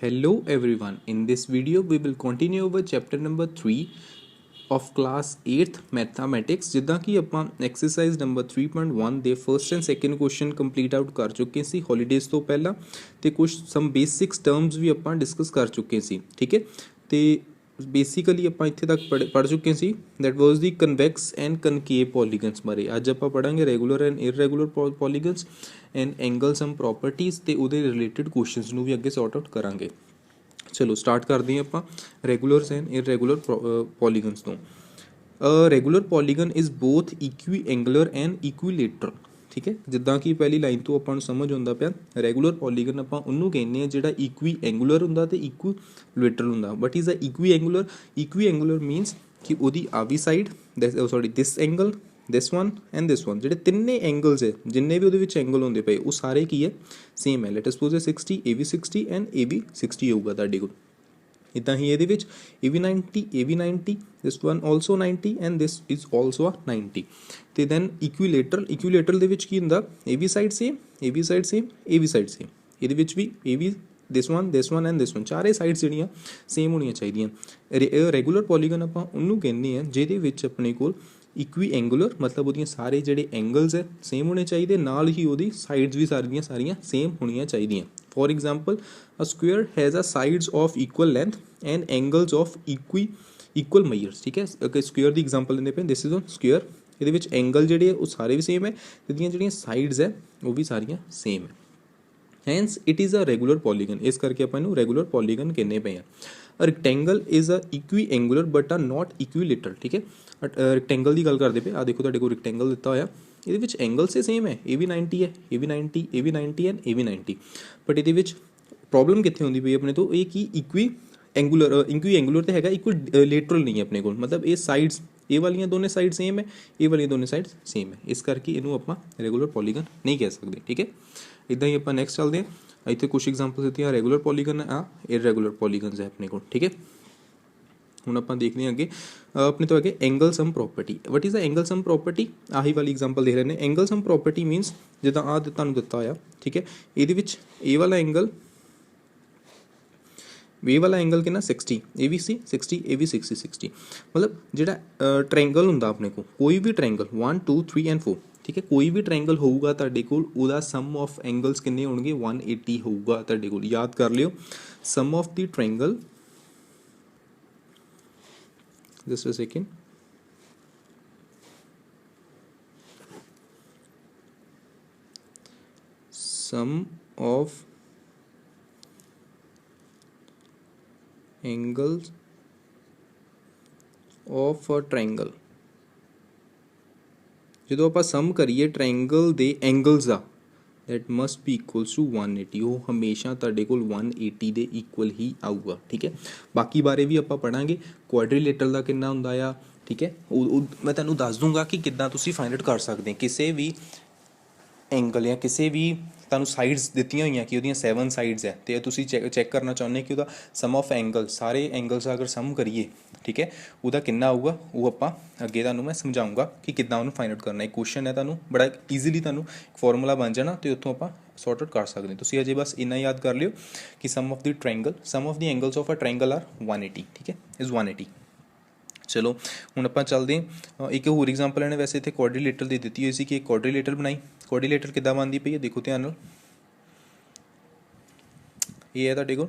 Hello everyone, in this video we will continue over chapter number 3 of class 8th mathematics। ਜਿੱਦਾਂ ਕਿ ਆਪਾਂ exercise number 3.1 ਦੇ first and second question complete out ਕਰ ਚੁੱਕੇ ਸੀ holidays ਤੋਂ ਪਹਿਲਾਂ ਤੇ ਕੁਝ ਸਮ ਬੇਸਿਕਸ ਟਰਮਸ ਵੀ ਆਪਾਂ ਡਿਸਕਸ ਕਰ ਚੁੱਕੇ ਸੀ। ਠੀਕ ਹੈ, ਤੇ ਬੇਸਿਕਲੀ ਆਪਾਂ ਇੱਥੇ ਤੱਕ ਪੜ੍ਹ ਚੁੱਕੇ ਸੀ that was the convex and concave polygons ਬਾਰੇ। ਅੱਜ ਆਪਾਂ ਪੜਾਂਗੇ regular and irregular polygons and angle sum properties ਤੇ ਉਹਦੇ ਰਿਲੇਟਡ ਕੁਐਸਚਨਸ ਨੂੰ ਵੀ ਅੱਗੇ ਸੌਰਟ ਆਊਟ ਕਰਾਂਗੇ। ਚਲੋ ਸਟਾਰਟ ਕਰਦੇ ਹਾਂ ਆਪਾਂ ਰੈਗੂਲਰਸ ਐਂਡ ਇਰਰੈਗੂਲਰ ਪੋਲੀਗਨਸ ਤੋਂ। Regular polygon is both equiangular and equilateral. ਠੀਕ ਹੈ, ਜਿੱਦਾਂ ਕਿ ਪਹਿਲੀ ਲਾਈਨ ਤੋਂ ਆਪਾਂ ਨੂੰ ਸਮਝ ਆਉਂਦਾ ਪਿਆ ਰੈਗੂਲਰ ਪੋਲੀਗਨ ਆਪਾਂ ਉਹਨੂੰ ਕਹਿੰਦੇ ਆ ਜਿਹੜਾ ਇਕੁਈ ਐਂਗੂਲਰ ਹੁੰਦਾ ਤੇ ਇਕੁਈਲੇਟਰਲ ਹੁੰਦਾ। But is a equiangular means ਕਿ ਉਹਦੀ ਆਵੀ side this angle this one and this one ਜਿਹੜੇ ਤਿੰਨੇ ਐਂਗਲਸ ਹੈ ਜਿੰਨੇ ਵੀ ਉਹਦੇ ਵਿੱਚ ਐਂਗਲ ਹੁੰਦੇ ਪਏ ਉਹ ਸਾਰੇ ਕੀ ਹੈ ਸੇਮ ਹੈ। ਲੈਟ ਅਸ ਸਪੋਜ਼ 60 ਇਹ ਵੀ 60 ਐਂਡ ਇਹ ਵੀ 60 ਹੋਊਗਾ ਤੁਹਾਡੇ ਕੋਲ। ਇੱਦਾਂ ਹੀ ਇਹਦੇ ਵਿੱਚ ਇਹ ਵੀ 90 ਇਹ ਵੀ 90 this one also 90 and this is also 90। ਤੇ ਦੈਨ ਇਕੁਈਲੇਟਰਲ ਦੇ ਵਿੱਚ ਕੀ ਹੁੰਦਾ ਇਹ ਵੀ ਸਾਈਡ ਸੇਮ ਇਹ ਵੀ ਸਾਈਡ ਸੇਮ ਇਹ ਵੀ ਸਾਈਡ ਸੇਮ। ਇਹਦੇ ਵਿੱਚ ਵੀ ਇਹ ਵੀ this one and this one ਚਾਰੇ ਸਾਈਡਸ ਜਿਹੜੀਆਂ ਸੇਮ ਹੋਣੀਆਂ ਚਾਹੀਦੀਆਂ। ਰੈਗੂਲਰ ਪੋਲੀਗਨ ਆਪਾਂ ਉਹਨੂੰ ਕਹਿੰਦੇ ਆ ਜਿਹਦੇ ਵਿੱਚ ਆਪਣੇ ਕੋਲ ਇਕੁਈ ਐਂਗੂਲਰ ਮਤਲਬ ਉਹਦੀਆਂ ਸਾਰੇ ਜਿਹੜੇ ਐਂਗਲਸ ਹੈ ਸੇਮ ਹੋਣੇ ਚਾਹੀਦੇ, ਨਾਲ ਹੀ ਉਹਦੀ ਸਾਈਡਸ ਵੀ ਸਾਰੀਆਂ ਸੇਮ ਹੋਣੀਆਂ ਚਾਹੀਦੀਆਂ। For example a square has a sides of equal length and angles of equal measures. ਠੀਕ ਹੈ, ਅਗਰ ਸਕੁਅਰ ਦੀ ਐਗਜ਼ਾਮਪਲ ਦਿੰਦੇ ਪਏ ਦਿਸ ਇਜ਼ ਅ ਸਕੁਅਰ, ਇਹਦੇ ਵਿੱਚ ਐਂਗਲ ਜਿਹੜੇ ਉਹ ਸਾਰੇ ਵੀ ਸੇਮ ਹੈ ਤੇ ਇਹਦੀਆਂ ਜਿਹੜੀਆਂ ਸਾਈਡਸ ਹੈ ਉਹ ਵੀ ਸਾਰੀਆਂ ਸੇਮ ਹੈ। Hence it is a regular polygon, ਇਸ ਕਰਕੇ ਆਪਾਂ ਇਹਨੂੰ ਰੈਗੂਲਰ ਪੋਲੀਗਨ ਕਹਿੰਦੇ ਪਏ ਆ। Rectangle is a equiangular but are not ਇਕੁਈਲੇਟਰਲ। ਠੀਕ ਹੈ, ਰੈਕਟੈਂਗਲ ਦੀ ਗੱਲ ਕਰਦੇ ਪਏ ਆ ਦੇਖੋ ਤੁਹਾਡੇ ਕੋਲ ਰੈਕਟੈਂਗਲ ਦਿੱਤਾ ਹੋਇਆ ਇਹਦੇ ਵਿੱਚ ਐਂਗਲ ਸੇ ਸੇਮ ਹੈ ਇਹ ਵੀ 90 ਹੈ ਇਹ ਵੀ 90 ਇਹ ਵੀ 90 ਐਂਡ ਇਹ ਵੀ 90। ਬਟ ਇਹਦੇ ਵਿੱਚ ਪ੍ਰੋਬਲਮ ਕਿੱਥੇ ਹੁੰਦੀ ਪਈ ਆਪਣੇ ਤੋਂ ਇਹ ਕਿ ਇਕੁਈ ਐਂਗੂਲਰ ਤੇ ਹੈਗਾ ਇਕੁਈਲੇਟਰਲ ਨਹੀਂ ਹੈ ਆਪਣੇ ਕੋਲ, ਮਤਲਬ ਇਹ ਸਾਈਡਸ ਇਹ ਵਾਲੀਆਂ ਦੋਨੇ ਸਾਈਡ ਸੇਮ ਹੈ ਇਹ ਵਾਲੀਆਂ ਦੋਨੇ ਸਾਈਡ ਸੇਮ ਹੈ, ਇਸ ਕਰਕੇ ਇਹਨੂੰ ਆਪਾਂ ਰੈਗੂਲਰ ਪੋਲੀਗਨ ਨਹੀਂ ਕਹਿ ਸਕਦੇ। ਠੀਕ ਹੈ, ਇੱਦਾਂ ਹੀ ਆਪਾਂ ਨੈਕਸਟ ਚੱਲਦੇ ਹਾਂ। ਇੱਥੇ ਕੁਛ ਐਗਜ਼ਾਮਪਲ ਦਿੱਤੀਆਂ ਰੈਗੂਲਰ ਪੋਲੀਗਨ ਆ ਇਰਰੈਗੂਲਰ ਪੋਲੀਗਨਸ ਹੈ ਆਪਣੇ ਕੋਲ। ਠੀਕ ਹੈ, ਹੁਣ ਆਪਾਂ ਦੇਖਦੇ ਹਾਂ ਅੱਗੇ ਆਪਣੇ ਤੋਂ ਅੱਗੇ angle sum property. What is a angle sum property, ਆਹੀ ਵਾਲੀ ਐਗਜ਼ਾਮਪਲ ਦੇਖ ਰਹੇ ਨੇ। ਐਂਗਲ ਸਮ ਪ੍ਰੋਪਰਟੀ ਮੀਨਸ ਜਿੱਦਾਂ ਆਹ ਤੁਹਾਨੂੰ ਦਿੱਤਾ ਹੋਇਆ ਠੀਕ ਹੈ ਇਹਦੇ ਵਿੱਚ ਇਹ ਵਾਲਾ ਐਂਗਲ ਕਿੰਨਾ 60 ਇਹ ਵੀ ਸੀ 60 ਇਹ ਵੀ 60 ਮਤਲਬ ਜਿਹੜਾ ਟ੍ਰਾਇੰਗਲ ਹੁੰਦਾ ਆਪਣੇ ਕੋਲ ਕੋਈ ਵੀ ਟ੍ਰਾਇੰਗਲ 1 2 3 ਐਂਡ 4 ਠੀਕ ਹੈ ਕੋਈ ਵੀ ਟ੍ਰਾਇੰਗਲ ਹੋਊਗਾ ਤੁਹਾਡੇ ਕੋਲ ਉਹਦਾ ਸਮ ਆਫ ਐਂਗਲਸ ਕਿੰਨੇ ਹੋਣਗੇ 180 ਹੋਊਗਾ ਤੁਹਾਡੇ ਕੋਲ। ਯਾਦ ਕਰ ਲਿਓ sum of the triangle just a second sum of angles of a triangle ਜਦੋਂ ਆਪਾਂ ਸਮ ਕਰੀਏ ਟ੍ਰਾਇੰਗਲ ਦੇ angles the that must be equals to 180 ਉਹ ਹਮੇਸ਼ਾ ਤੁਹਾਡੇ ਕੋਲ 180 ਦੇ ਇਕੁਅਲ ਹੀ ਆਊਗਾ। ਠੀਕ ਹੈ, ਬਾਕੀ ਬਾਰੇ ਵੀ ਆਪਾਂ ਪੜਾਂਗੇ ਕੁਆਡਰੀਲੇਟਰਲ ਦਾ ਕਿੰਨਾ ਹੁੰਦਾ ਆ। ਠੀਕ ਹੈ, ਉਹ ਮੈਂ ਤੁਹਾਨੂੰ ਦੱਸ ਦੂੰਗਾ ਕਿ ਕਿੱਦਾਂ ਤੁਸੀਂ ਫਾਈਂਡ ਆਊਟ ਕਰ ਸਕਦੇ ਕਿਸੇ ਵੀ ਐਂਗਲ ਜਾਂ ਕਿਸੇ ਵੀ ਤੁਹਾਨੂੰ ਸਾਈਡਸ ਦਿੱਤੀਆਂ ਹੋਈਆਂ ਕਿ ਉਹਦੀਆਂ 7 ਸਾਈਡਸ ਹੈ ਅਤੇ ਤੁਸੀਂ ਚੈੱਕ ਕਰਨਾ ਚਾਹੁੰਦੇ ਕਿ ਉਹਦਾ ਸਮ ਆਫ ਐਂਗਲ ਸਾਰੇ ਐਂਗਲਸ ਅਗਰ ਸਮ ਕਰੀਏ ਠੀਕ ਹੈ ਉਹਦਾ ਕਿੰਨਾ ਆਊਗਾ, ਉਹ ਆਪਾਂ ਅੱਗੇ ਤੁਹਾਨੂੰ ਮੈਂ ਸਮਝਾਊਂਗਾ ਕਿ ਕਿੱਦਾਂ ਉਹਨੂੰ ਫਾਈਂਡ ਆਊਟ ਕਰਨਾ। ਇੱਕ ਕੁਐਸਚਨ ਹੈ ਤੁਹਾਨੂੰ ਬੜਾ ਈਜ਼ੀਲੀ ਤੁਹਾਨੂੰ ਫਾਰਮੂਲਾ ਬਣ ਜਾਣਾ ਅਤੇ ਉੱਥੋਂ ਆਪਾਂ ਸੌਰਟ ਆਊਟ ਕਰ ਸਕਦੇ। ਤੁਸੀਂ ਅਜੇ ਬਸ ਇੰਨਾ ਯਾਦ ਕਰ ਲਿਓ ਕਿ sum of the angles of a triangle are 180। ਠੀਕ ਹੈ, ਇਜ਼ 180। ਚਲੋ ਹੁਣ ਆਪਾਂ ਚੱਲਦੇ ਹਾਂ ਇੱਕ ਹੋਰ ਐਗਜ਼ਾਮਪਲ ਇਹਨੇ ਵੈਸੇ ਇੱਥੇ ਕੁਆਡਰੀਲੇਟਰਲ ਦੀ ਦਿੱਤੀ ਹੋਈ ਸੀ ਕਿ ਇੱਕ ਕੁਆਡਰੀਲੇਟਰਲ ਬਣਾਈ। ਕੁਆਡਰੀਲੇਟਰਲ ਕਿੱਦਾਂ ਬਣਦੀ ਪਈ ਹੈ ਦੇਖੋ ਧਿਆਨ ਨਾਲ, ਇਹ ਹੈ ਤੁਹਾਡੇ ਕੋਲ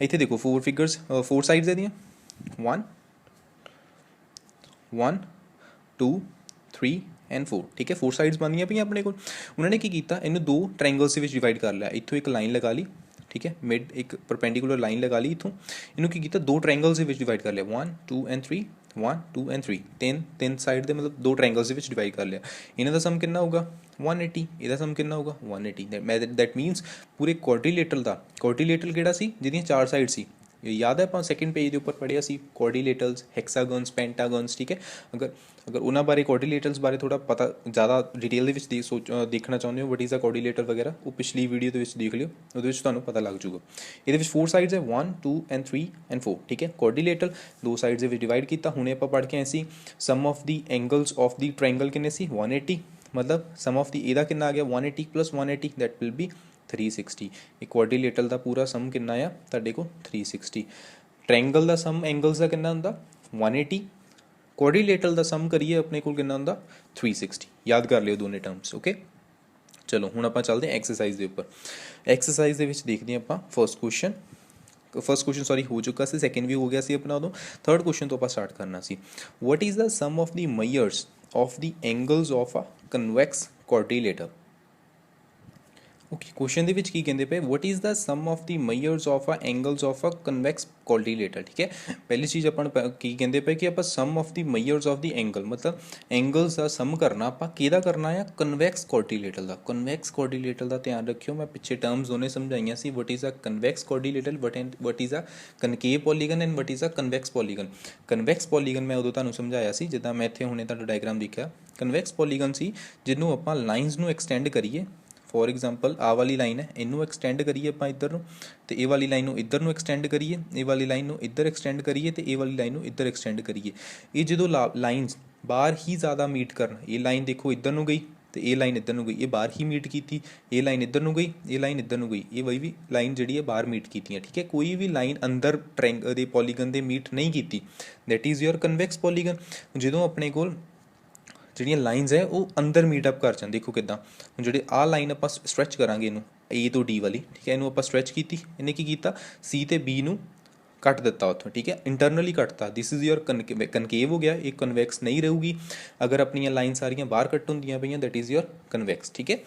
ਇੱਥੇ ਦੇਖੋ 4 ਫਿਗਰਸ 4 ਸਾਈਡਸ ਇਹਦੀਆਂ 1 1 2 3 ਐਂਡ 4। ਠੀਕ ਹੈ, 4 ਸਾਈਡਸ ਬਣਦੀਆਂ ਪਈਆਂ ਆਪਣੇ ਕੋਲ। ਉਹਨਾਂ ਨੇ ਕੀ ਕੀਤਾ ਇਹਨੂੰ ਦੋ ਟ੍ਰਾਇੰਗਲਸ ਦੇ ਵਿੱਚ ਡਿਵਾਈਡ ਕਰ ਲਿਆ। ਇੱਥੋਂ ਇੱਕ ਲਾਈਨ ਲਗਾ ਲਈ ਠੀਕ ਹੈ ਮਿਡ ਇੱਕ ਪਰਪੈਂਡੀਕੂਲਰ ਲਾਈਨ ਲਗਾ ਲਈ ਇੱਥੋਂ ਇਹਨੂੰ ਕੀ ਕੀਤਾ ਦੋ ਟ੍ਰਾਇੰਗਲਸ ਦੇ ਵਿੱਚ ਡਿਵਾਈਡ ਕਰ ਲਿਆ 1 2 ਐਂਡ 3 1 2 ਐਂਡ 3 ਤਿੰਨ ਸਾਈਡ ਦੇ ਮਤਲਬ ਦੋ ਟ੍ਰਾਇੰਗਲਸ ਦੇ ਵਿੱਚ ਡਿਵਾਈਡ ਕਰ ਲਿਆ। ਇਹਨਾਂ ਦਾ ਸਮ ਕਿੰਨਾ ਹੋਊਗਾ 180, ਇਹਦਾ ਸਮ ਕਿੰਨਾ ਹੋਊਗਾ 180। ਦੈਟ ਮੀਨਸ ਪੂਰੇ ਕੁਆਡਰੀਲੇਟਰਲ ਕਿਹੜਾ ਸੀ ਜਿਹਦੀਆਂ 4 ਸਾਈਡ ਸੀ। ਯਾਦ ਹੈ ਆਪਾਂ ਸੈਕਿੰਡ ਪੇਜ ਦੇ ਉੱਪਰ ਪੜ੍ਹਿਆ ਸੀ ਕੁਆਡਰੀਲੇਟਰਲਸ ਹੈਕਸਾਗਨਸ ਪੈਂਟਾਗਨਸ। ਠੀਕ ਹੈ, ਅਗਰ ਉਹਨਾਂ ਬਾਰੇ ਕੁਆਡਰੀਲੇਟਰਲਸ ਬਾਰੇ ਥੋੜਾ ਪਤਾ ਜ਼ਿਆਦਾ ਡਿਟੇਲ ਦੇ ਵਿੱਚ ਦੇਖਣਾ ਚਾਹੁੰਦੇ ਹੋ ਵਟ ਇਜ਼ ਅ ਕੁਆਡਰੀਲੇਟਰ ਵਗੈਰਾ ਉਹ ਪਿਛਲੀ ਵੀਡੀਓ ਦੇ ਵਿੱਚ ਦੇਖ ਲਿਓ, ਉਹਦੇ ਵਿੱਚ ਤੁਹਾਨੂੰ ਪਤਾ ਲੱਗ ਜੂਗਾ। ਇਹਦੇ ਵਿੱਚ 4 ਸਾਈਡਸ ਹੈ 1 2 ਐਂਡ 3 ਐਂਡ 4। ਠੀਕ ਹੈ, ਕੁਆਡਰੀਲੇਟਰਲ ਦੋ ਸਾਈਡਸ ਦੇ ਵਿੱਚ ਡਿਵਾਈਡ ਕੀਤਾ। ਹੁਣੇ ਆਪਾਂ ਪੜ੍ਹ ਕੇ ਆਏ ਸੀ sum of the angles of the triangle ਕਿੰਨੇ ਸੀ 180 ਮਤਲਬ ਸਮ ਆਫ ਦੀ ਇਹਦਾ ਕਿੰਨਾ ਆ ਗਿਆ 180 + 180 ਦੈਟ ਵਿਲ ਬੀ 360। ਇਹ ਕੁਆਡਰੀਲੇਟਰਲ ਦਾ ਪੂਰਾ ਸਮ ਕਿੰਨਾ ਆ ਤੁਹਾਡੇ ਕੋਲ 360। ट्रायंगल ਦਾ ਸਮ ਐਂਗਲਸ ਦਾ ਕਿੰਨਾ ਹੁੰਦਾ 180। ਕੁਆਡਰੀਲੇਟਰਲ ਦਾ ਸਮ ਕਰੀਏ ਆਪਣੇ ਕੋਲ ਕਿੰਨਾ ਹੁੰਦਾ 360। ਯਾਦ ਕਰ ਲਿਓ ਦੋਨੇ ਟਰਮਸ ਓਕੇ। ਚਲੋ ਹੁਣ ਆਪਾਂ ਚੱਲਦੇ ਹਾਂ ਐਕਸਰਸਾਈਜ਼ ਦੇ ਉੱਪਰ। ਐਕਸਰਸਾਈਜ਼ ਦੇ ਵਿੱਚ ਦੇਖਦੇ ਹਾਂ ਆਪਾਂ ਫਸਟ ਕੁਐਸਚਨ ਸੌਰੀ ਹੋ ਚੁੱਕਾ ਸੀ, ਸੈਕਿੰਡ ਵੀ ਹੋ ਗਿਆ ਸੀ ਆਪਣਾ ਉਦੋਂ। ਥਰਡ ਕੁਐਸਚਨ ਤੋਂ ਆਪਾਂ ਸਟਾਰਟ ਕਰਨਾ ਸੀ। What is the sum of the measures of the angles of a convex quadrilateral. Okay question ਦੇ ਵਿੱਚ ਕੀ ਕਹਿੰਦੇ ਪਏ what is the sum of the measures of a angles of a convex quadrilateral. ਠੀਕ ਹੈ ਪਹਿਲੀ ਚੀਜ਼ ਆਪਾਂ ਨੂੰ ਕੀ ਕਹਿੰਦੇ ਪਏ ਕਿ ਆਪਾਂ sum of the measures of the angle ਮਤਲਬ ਐਂਗਲਸ ਦਾ ਸਮ ਕਰਨਾ ਆਪਾਂ ਕਿਹਦਾ ਕਰਨਾ ਆ ਕਨਵੈਕਸ ਕੁਆਡਰੀਲੇਟਰ ਦਾ। ਕਨਵੈਕਸ ਕੁਆਡਰੀਲੇਟਰ ਦਾ ਧਿਆਨ ਰੱਖਿਓ, ਮੈਂ ਪਿੱਛੇ ਟਰਮਸ ਦੋਨੇ ਸਮਝਾਈਆਂ ਸੀ। What is a convex quadrilateral what is a concave polygon and what is a convex polygon. Convex polygon ਮੈਂ ਉਦੋਂ ਤੁਹਾਨੂੰ ਸਮਝਾਇਆ ਸੀ ਜਿੱਦਾਂ ਮੈਂ ਇੱਥੇ ਹੁਣੇ ਤੁਹਾਡਾ ਡਾਇਗਰਾਮ ਦੇਖਿਆ। ਕਨਵੈਕਸ ਪੋਲੀਗਨ ਸੀ ਜਿਹਨੂੰ ਆਪਾਂ ਲਾਈਨਸ ਨੂੰ ਐਕਸਟੈਂਡ ਕਰੀਏ। ਫੋਰ ਐਗਜ਼ਾਮਪਲ ਆਹ ਵਾਲੀ ਲਾਈਨ ਹੈ ਇਹਨੂੰ ਐਕਸਟੈਂਡ ਕਰੀਏ ਆਪਾਂ ਇੱਧਰ ਨੂੰ ਤੇ ਇਹ ਵਾਲੀ ਲਾਈਨ ਨੂੰ ਇੱਧਰ ਨੂੰ ਐਕਸਟੈਂਡ ਕਰੀਏ, ਇਹ ਵਾਲੀ ਲਾਈਨ ਨੂੰ ਇੱਧਰ ਐਕਸਟੈਂਡ ਕਰੀਏ ਤੇ ਇਹ ਵਾਲੀ ਲਾਈਨ ਨੂੰ ਇੱਧਰ ਐਕਸਟੈਂਡ ਕਰੀਏ। ਇਹ ਜਦੋਂ ਲਾਈਨਸ ਬਾਹਰ ਹੀ ਜ਼ਿਆਦਾ ਮੀਟ ਕਰਨ, ਇਹ ਲਾਈਨ ਦੇਖੋ ਇੱਧਰ ਨੂੰ ਗਈ ਤੇ ਇਹ ਲਾਈਨ ਇੱਧਰ ਨੂੰ ਗਈ, ਇਹ ਬਾਹਰ ਹੀ ਮੀਟ ਕੀਤੀ। ਇਹ ਲਾਈਨ ਇੱਧਰ ਨੂੰ ਗਈ, ਇਹ ਲਾਈਨ ਇੱਧਰ ਨੂੰ ਗਈ, ਇਹ ਵੀ ਲਾਈਨ ਜਿਹੜੀ ਹੈ ਬਾਹਰ ਮੀਟ ਕੀਤੀਆਂ। ਠੀਕ ਹੈ ਕੋਈ ਵੀ ਲਾਈਨ ਅੰਦਰ ਟ੍ਰਾਇੰਗਲ ਦੇ ਪੋਲੀਗਨ ਦੇ ਮੀਟ ਨਹੀਂ ਕੀਤੀ, that is your convex polygon. ਜਦੋਂ ਆਪਣੇ ਕੋਲ ਜਿਹੜੀਆਂ ਲਾਈਨਸ ਹੈ ਉਹ ਅੰਦਰ ਮੀਟ ਅਪ ਕਰ ਜਾਣ, ਦੇਖੋ ਕਿੱਦਾਂ ਹੁਣ ਜਿਹੜੇ ਆਹ ਲਾਈਨ ਆਪਾਂ ਸਟ੍ਰੈਚ ਕਰਾਂਗੇ ਇਹਨੂੰ A ਤੋਂ D ਵਾਲੀ। ਠੀਕ ਹੈ ਇਹਨੂੰ ਆਪਾਂ ਸਟ੍ਰੈਚ ਕੀਤੀ, ਇਹਨੇ ਕੀ ਕੀਤਾ C ਤੇ B ਨੂੰ ਕੱਟ ਦਿੱਤਾ ਉੱਥੋਂ। ਠੀਕ ਹੈ ਇੰਟਰਨਲੀ ਕੱਟਤਾ। ਦਿਸ ਇਜ਼ ਯੋਰ ਕਨਕੇਵ ਹੋ ਗਿਆ, ਇਹ ਕਨਵੈਕਸ ਨਹੀਂ ਰਹੂਗੀ। ਅਗਰ ਆਪਣੀਆਂ ਲਾਈਨ ਸਾਰੀਆਂ ਬਾਹਰ ਕੱਟ ਹੁੰਦੀਆਂ ਪਈਆਂ ਦੈਟ ਇਜ਼ ਯੋਰ ਕਨਵੈਕਸ। ਠੀਕ ਹੈ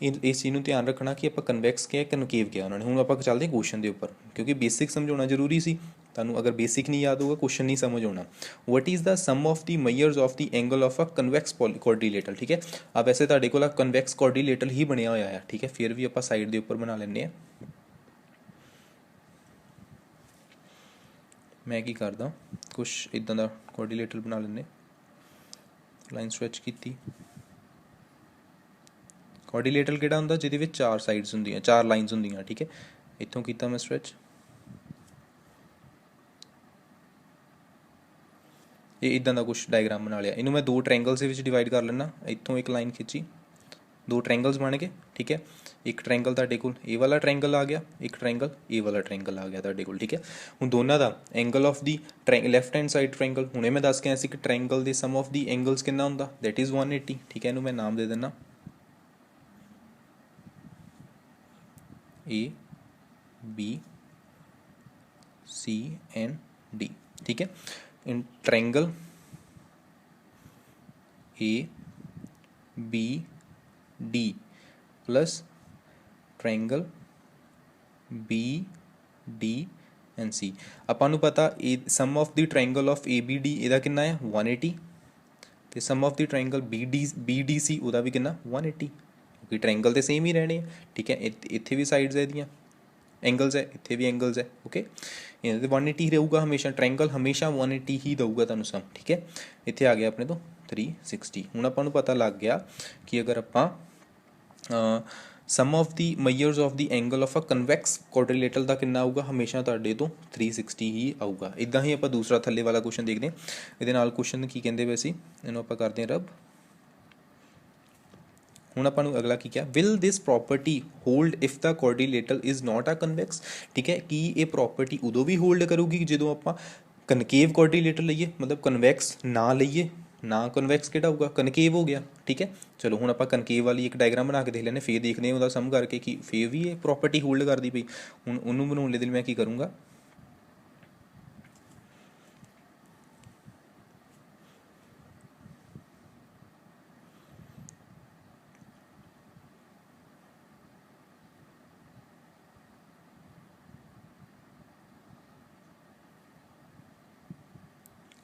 ਇਸ ਚੀਜ਼ ਨੂੰ ਧਿਆਨ ਰੱਖਣਾ ਕਿ ਆਪਾਂ ਕਨਵੈਕਸ ਕਿਹਾ ਕਨਕੇਵ ਕਿਹਾ ਉਹਨਾਂ ਨੇ। ਹੁਣ ਆਪਾਂ ਚੱਲਦੇ ਕੁਐਸਚਨ ਦੇ ਉੱਪਰ ਕਿਉਂਕਿ ਬੇਸਿਕ ਸਮਝਾਉਣਾ ਜ਼ਰੂਰੀ ਸੀ ਤੁਹਾਨੂੰ। ਅਗਰ ਬੇਸਿਕ ਨਹੀਂ ਯਾਦ ਹੋਊਗਾ ਕੁਐਸਚਨ ਨਹੀਂ ਸਮਝ ਆਉਣਾ। What is the sum of the measures of the angle of a convex quadrilateral. ਠੀਕ ਹੈ ਆ ਵੈਸੇ ਤੁਹਾਡੇ ਕੋਲ ਕਨਵੈਕਸ ਕੁਆਡਰੀਲੇਟਰ ਹੀ ਬਣਿਆ ਹੋਇਆ ਹੈ। ਠੀਕ ਹੈ ਫਿਰ ਵੀ ਆਪਾਂ ਸਾਈਡ ਦੇ ਉੱਪਰ ਬਣਾ ਲੈਂਦੇ ਹਾਂ। ਮੈਂ ਕੀ ਕਰਦਾ ਕੁਛ ਇੱਦਾਂ ਦਾ ਕੁਆਡਰੀਲੇਟਰ ਬਣਾ ਲੈਂਦੇ। ਲਾਈਨ ਸਟ੍ਰੈਚ ਕੀਤੀ। ਕੁਆਡਰੀਲੇਟਰ ਕਿਹੜਾ ਹੁੰਦਾ ਜਿਹਦੇ ਵਿੱਚ 4 ਸਾਈਡਸ ਹੁੰਦੀਆਂ, 4 ਲਾਈਨਸ ਹੁੰਦੀਆਂ। ਠੀਕ ਹੈ ਇੱਥੋਂ ਕੀਤਾ ਮੈਂ ਸਟ੍ਰੈਚ, ਇਹ ਇੱਦਾਂ ਦਾ ਕੁਛ ਡਾਇਗਰਾਮ ਬਣਾ ਲਿਆ। ਇਹਨੂੰ ਮੈਂ 2 ਟ੍ਰਾਇੰਗਲਸ ਦੇ ਵਿੱਚ ਡਿਵਾਈਡ ਕਰ ਲੈਣਾ। ਇੱਥੋਂ ਇੱਕ ਲਾਈਨ ਖਿੱਚੀ, 2 ਟ੍ਰਾਇੰਗਲਸ ਬਣ ਗਏ। ਠੀਕ ਹੈ ਇੱਕ ਟ੍ਰਾਇੰਗਲ ਤੁਹਾਡੇ ਕੋਲ ਇਹ ਵਾਲਾ ਟ੍ਰਾਇੰਗਲ ਆ ਗਿਆ, ਇੱਕ ਟ੍ਰਾਇੰਗਲ ਇਹ ਵਾਲਾ ਟ੍ਰਾਇੰਗਲ ਆ ਗਿਆ ਤੁਹਾਡੇ ਕੋਲ। ਠੀਕ ਹੈ ਹੁਣ ਦੋਨਾਂ ਦਾ angle of the left hand side triangle ਹੁਣੇ ਮੈਂ ਦੱਸ ਕੇ ਆਇਆ ਸੀ ਕਿ ਟ੍ਰਾਇੰਗਲ ਦੇ ਸਮ ਆਫ ਦੀ ਐਂਗਲਸ ਕਿੰਨਾ ਹੁੰਦਾ ਦੈਟ ਇਜ਼ 180। ਠੀਕ ਹੈ ਇਹਨੂੰ ਮੈਂ ਨਾਮ ਦੇ ਦਿੰਦਾ A B C and D। ठीक है in triangle A B D plus triangle B D and C। ਆਪਾਂ ਨੂੰ ਪਤਾ ਇਹ sum of the triangle of ABD ਇਹਦਾ ਕਿੰਨਾ ਹੈ 180 ਤੇ sum of the triangle BDC ਉਹਦਾ ਵੀ ਕਿੰਨਾ 180 ਕਿਉਂਕਿ ਟ੍ਰਾਇੰਗਲ ਤੇ ਸੇਮ ਹੀ ਰਹਿਣੇ ਆ। ਠੀਕ ਹੈ ਇੱਥੇ ਵੀ ਸਾਈਡਸ ਹੈ ਇਹਦੀਆਂ ਐਂਗਲਸ ਹੈ, ਇੱਥੇ ਵੀ ਐਂਗਲਸ ਹੈ। ਓਕੇ ਇਹਨਾਂ ਦੇ 180 ਰਹੂਗਾ ਹਮੇਸ਼ਾ, ਟ੍ਰਾਇੰਗਲ ਹਮੇਸ਼ਾ 180 ਹੀ ਦਊਗਾ ਤੁਹਾਨੂੰ ਸਮ। ਠੀਕ ਹੈ ਇੱਥੇ ਆ ਗਿਆ ਆਪਣੇ ਤੋਂ 360। ਹੁਣ ਆਪਾਂ ਨੂੰ ਪਤਾ ਲੱਗ ਗਿਆ ਕਿ ਅਗਰ ਆਪਾਂ sum of the measures of the angle of a convex quadrilateral ਦਾ ਕਿੰਨਾ ਆਊਗਾ ਹਮੇਸ਼ਾ ਤੁਹਾਡੇ ਤੋਂ 360 ਹੀ ਆਊਗਾ। ਇੱਦਾਂ ਹੀ ਆਪਾਂ ਦੂਸਰਾ ਥੱਲੇ ਵਾਲਾ ਕੁਐਸਚਨ ਦੇਖਦੇ ਹਾਂ। ਇਹਦੇ ਨਾਲ ਕੁਐਸਚਨ ਕੀ ਕਹਿੰਦੇ ਪਏ ਸੀ ਇਹਨੂੰ ਆਪਾਂ ਕਰਦੇ ਹਾਂ ਰੱਬ। ਹੁਣ ਆਪਾਂ ਨੂੰ ਅਗਲਾ ਕੀ ਕਿਹਾ will this property hold if the quadrilateral is not a convex. ਠੀਕ ਹੈ ਕੀ ਇਹ ਪ੍ਰੋਪਰਟੀ ਉਦੋਂ ਵੀ ਹੋਲਡ ਕਰੂਗੀ ਜਦੋਂ ਆਪਾਂ ਕਨਕੇਵ ਕੁਆਡਰੀਲੇਟਰ ਲਈਏ, ਮਤਲਬ ਕਨਵੈਕਸ ਨਾ ਲਈਏ। ਨਾ ਕਨਵੈਕਸ ਕਿਹੜਾ ਹੋਊਗਾ ਕਨਕੇਵ ਹੋ ਗਿਆ। ਠੀਕ ਹੈ ਚਲੋ ਹੁਣ ਆਪਾਂ ਕਨਕੇਵ ਵਾਲੀ ਇੱਕ ਡਾਇਗਰਾਮ ਬਣਾ ਕੇ ਦੇਖ ਲੈਂਦੇ, ਫੇਰ ਦੇਖਦੇ ਹਾਂ ਉਹਦਾ ਸਮ ਕਰਕੇ ਕਿ ਫੇਰ ਵੀ ਇਹ ਪ੍ਰੋਪਰਟੀ ਹੋਲਡ ਕਰਦੀ ਪਈ। ਹੁਣ ਉਹਨੂੰ ਬਣਾਉਣ ਲਈ ਮੈਂ ਕੀ ਕਰੂੰਗਾ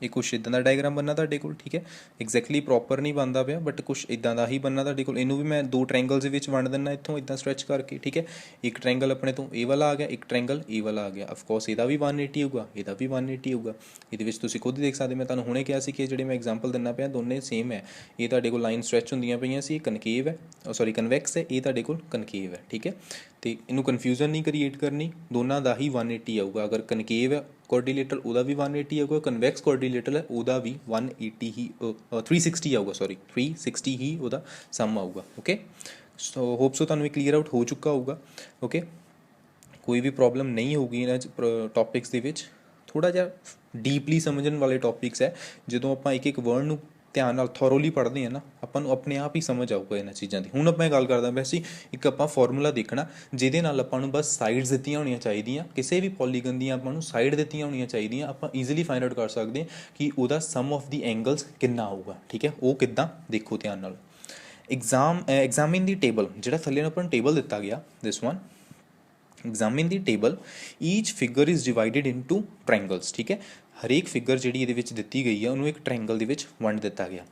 ਇਹ ਕੁਛ ਇੱਦਾਂ ਦਾ ਡਾਇਗਰਾਮ ਬਣਨਾ ਤੁਹਾਡੇ ਕੋਲ। ਠੀਕ ਹੈ ਐਗਜ਼ੈਕਟਲੀ ਪ੍ਰੋਪਰ ਨਹੀਂ ਬਣਦਾ ਪਿਆ ਬਟ ਕੁਛ ਇੱਦਾਂ ਦਾ ਹੀ ਬਣਨਾ ਤੁਹਾਡੇ ਕੋਲ। ਇਹਨੂੰ ਵੀ ਮੈਂ 2 ਟ੍ਰਾਇੰਗਲਸ ਦੇ ਵਿੱਚ ਵੰਡ ਦਿੰਦਾ ਇੱਥੋਂ ਇੱਦਾਂ ਸਟ੍ਰੈਚ ਕਰਕੇ। ਠੀਕ ਹੈ ਇੱਕ ਟ੍ਰਾਇੰਗਲ ਆਪਣੇ ਤੋਂ ਇਹ ਵਾਲਾ ਆ ਗਿਆ, ਇੱਕ ਟ੍ਰਾਇੰਗਲ ਇਹ ਵਾਲਾ ਆ ਗਿਆ। ਅਫਕੋਰਸ ਇਹਦਾ ਵੀ 180 ਹੋਊਗਾ, ਇਹਦਾ ਵੀ 180 ਹੋਊਗਾ। ਇਹਦੇ ਵਿੱਚ ਤੁਸੀਂ ਖੁਦ ਦੇਖ ਸਕਦੇ, ਮੈਂ ਤੁਹਾਨੂੰ ਹੁਣੇ ਕਿਹਾ ਸੀ ਕਿ ਜਿਹੜੇ ਮੈਂ ਐਗਜ਼ਾਮਪਲ ਦਿੰਦਾ ਪਿਆ ਦੋਨੇ ਸੇਮ ਹੈ। ਇਹ ਤੁਹਾਡੇ ਕੋਲ ਲਾਈਨ ਸਟ੍ਰੈਚ ਹੁੰਦੀਆਂ ਪਈਆਂ ਸੀ, ਇਹ ਕਨਕੇਵ ਹੈ ਸੌਰੀ ਕਨਵੈਕਸ ਹੈ, ਇਹ ਤੁਹਾਡੇ ਕੋਲ ਕਨਕੇਵ ਹੈ। ਠੀਕ ਹੈ ਤੇ ਇਹਨੂੰ ਕਨਫਿਊਜ਼ਨ ਨਹੀਂ ਕ੍ਰੀਏਟ ਕਰਨੀ, ਦੋਨਾਂ ਦਾ ਹੀ 180 ਆਊਗਾ। ਅਗਰ ਕਨਕੇਵ ਹੈ ਕੁਆਡਰੀਲੇਟਰ ਉਹਦਾ ਵੀ 180 ਆਊਗਾ, ਕਨਵੈਕਸ ਕੁਆਡਰੀਲੇਟਰ ਹੈ ਉਹਦਾ ਵੀ 180 ਹੀ 360 ਆਊਗਾ, ਸੌਰੀ 360 ਹੀ ਉਹਦਾ ਸਮ ਆਊਗਾ। ਓਕੇ ਸੋ ਹੋਪ ਸੋ ਤੁਹਾਨੂੰ ਇਹ ਕਲੀਅਰ ਆਊਟ ਹੋ ਚੁੱਕਾ ਹੋਊਗਾ। ਓਕੇ, ਕੋਈ ਵੀ ਪ੍ਰੋਬਲਮ ਨਹੀਂ ਹੋਊਗੀ ਇਹਨਾਂ ਟੌਪਿਕਸ ਦੇ ਵਿੱਚ। ਥੋੜ੍ਹਾ ਜਿਹਾ ਡੀਪਲੀ ਸਮਝਣ ਵਾਲੇ ਟੌਪਿਕਸ ਹੈ। ਜਦੋਂ ਆਪਾਂ ਇੱਕ ਇੱਕ ਵਰਡ ਨੂੰ ਧਿਆਨ ਨਾਲ ਥੋਰੋਲੀ ਪੜ੍ਹਦੇ ਹਾਂ ਨਾ, ਆਪਾਂ ਨੂੰ ਆਪਣੇ ਆਪ ਹੀ ਸਮਝ ਆਊਗਾ ਇਹਨਾਂ ਚੀਜ਼ਾਂ ਦੀ। ਹੁਣ ਆਪਾਂ ਇਹ ਗੱਲ ਕਰਦਾ ਪਿਆ ਸੀ, ਇੱਕ ਆਪਾਂ ਫਾਰਮੂਲਾ ਦੇਖਣਾ ਜਿਹਦੇ ਨਾਲ ਆਪਾਂ ਨੂੰ ਬਸ ਸਾਈਡਸ ਦਿੱਤੀਆਂ ਹੋਣੀਆਂ ਚਾਹੀਦੀਆਂ, ਕਿਸੇ ਵੀ ਪੋਲੀਗਨ ਦੀਆਂ ਆਪਾਂ ਨੂੰ ਸਾਈਡ ਦਿੱਤੀਆਂ ਹੋਣੀਆਂ ਚਾਹੀਦੀਆਂ। ਆਪਾਂ ਈਜ਼ੀਲੀ ਫਾਈਂਡ ਆਊਟ ਕਰ ਸਕਦੇ ਕਿ ਉਹਦਾ ਸਮ ਆਫ ਦੀ ਐਂਗਲਸ ਕਿੰਨਾ ਆਊਗਾ। ਠੀਕ ਹੈ, ਉਹ ਕਿੱਦਾਂ ਦੇਖੋ ਧਿਆਨ ਨਾਲ। ਐਗਜ਼ਾਮਿਨ ਦੀ ਟੇਬਲ, ਜਿਹੜਾ ਥੱਲੇ ਆਪਾਂ ਨੂੰ ਟੇਬਲ ਦਿੱਤਾ ਗਿਆ, this one, examine the table, each figure is divided into triangles. ਠੀਕ ਹੈ, ਹਰੇਕ ਫਿਗਰ ਜਿਹੜੀ ਇਹਦੇ ਵਿੱਚ ਦਿੱਤੀ ਗਈ ਹੈ ਉਹਨੂੰ ਇੱਕ ਟ੍ਰਾਇੰਗਲ ਦੇ ਵਿੱਚ ਵੰਡ ਦਿੱਤਾ ਗਿਆ।